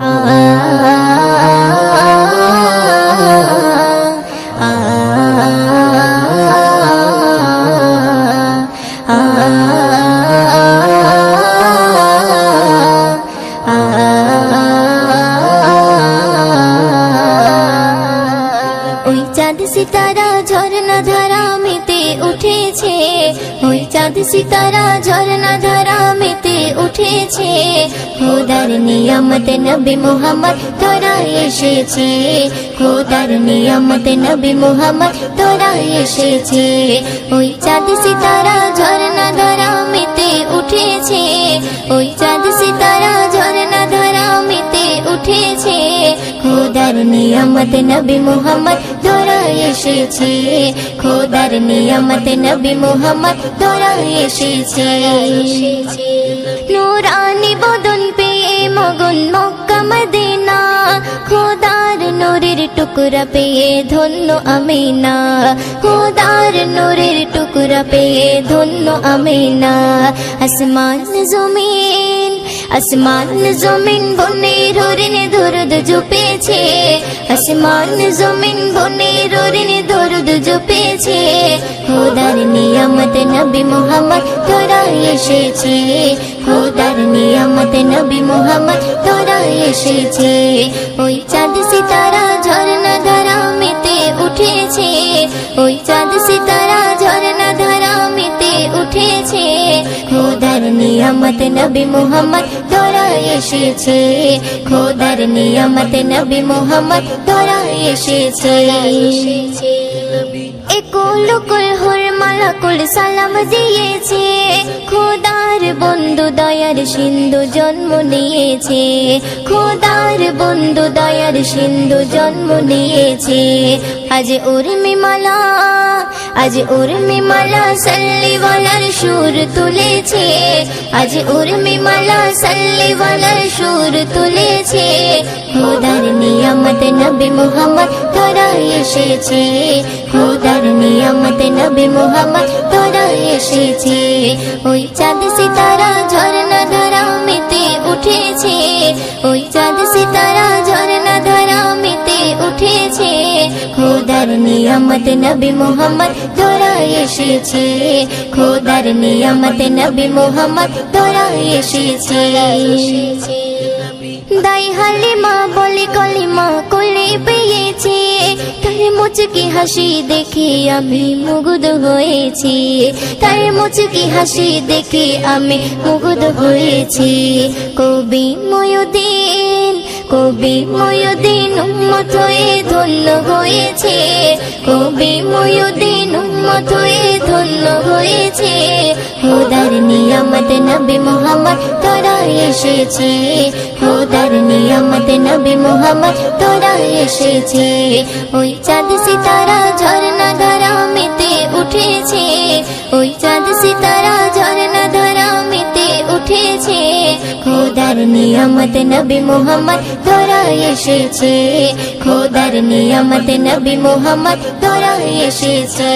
ওই চাঁদ সিতারা ঝরনা ধারা মেতে উঠেছে, ওই চাঁদ সিতারা ঝরনা ধারা মেতে উঠেছে। খোদার নিয়ামত নবী মুহাম্মদ তোরা এসেছে, খোদার নিয়ামত নবী মুহাম্মদ তোরা এসেছে। ওই চাঁদ সিতারা ঝরনা ধারা মেতে উঠেছে, ওই চাঁদ সিতারা ঝরনা ধারা মেতে উঠেছে। খোদার নিয়ামত নবী মুহাম্মদ তোরা এসেছে, খোদার নিয়ামত নবী মুহাম্মদ তোরা এসেছে। নূরানি বদন পেয়ে মগন মক্কা মদিনা, খোদার নূরের টুকরা পেয়ে ধন্য আমিনা, খোদার নূরের টুকরা পেয়ে ধন্য আমিনা। আসমান জমিন, আসমান জমিন বনে রোরিনে দরুদ জুপেছে, আসমান জমিন বনে রোরিনে দরুদ জুপেছে। খোদার নিয়ামত নবী মুহাম্মদ তোরা এসেছে, খোদার নিয়ামত নবী মুহাম্মদ তোরা এসেছে। ওই চাঁদ সিতারা ঝরনা ধারা মেতে উঠেছে, ওই চাঁদ সিতারা ঝরনা ধারা মেতে উঠেছে। খোদার নিয়ামত নবী মুহাম্মদ তোরা এসেছে, খোদার নিয়ামত নবী মুহাম্মদ তোরা এসেছে। একুল কুল হুর মালাকুল সালাম দিয়েছে, খোদার বন্ধু দয়ার সিন্ধু জন্ম নিয়েছে, খোদার বন্ধু দয়ার সিন্ধু জন্ম নিয়েছে। আজ উর্মি মালা, আজ উর্মি মালা সাল্লিওয়ালার সুর তুলেছে, আজ উর্মি মালা সাল্লিওয়ালার সুর তুলেছে। খোদার নিয়ামত নবী মুহাম্মদ তোরা এসেছে, খোদার নিয়ামত নবী মুহাম্মদ তোরা এসেছে। ওই চাঁদ সিতারা ঝরনা ধারা মেতে উঠেছে, ওই চাঁদ সিতারা ঝরনা ধারা মেতে উঠেছে। খোদার নিয়ামত নবী মুহাম্মদ তোরা এসেছে, খোদার নিয়ামত নবী মুহাম্মদ তোরা এসেছে। দাই হালিমা বলে কলিমা কোলে পেয়েছে, তার মুচকি হাসি দেখে আমি মুগ্ধ হয়েছি, তার মুচকি হাসি দেখে আমি মুগ্ধ হয়েছি। কবি ময়ুদ্দিন, কবি ময়ুদ্দিন উম্মত হয়ে ধন্য হয়েছে, কবি ময়ুদ্দিন উম্মত হয়ে ধন্য হয়েছে। খোদার নিয়ামত নবী মুহাম্মদ তোরা এসেছে, খোদার নিয়ামত নবী মুহাম্মদ তোরা এসেছে। ওই চাঁদ সিতারা ঝরনা ধারা মেতে উঠেছে, ওই চাঁদ সিতারা ঝরনা ধারা মেতে উঠেছে। খোদার নিয়ামত নবী মুহাম্মদ তোরা এসেছে, খোদার নিয়ামত নবী মুহাম্মদ তোরা এসেছে।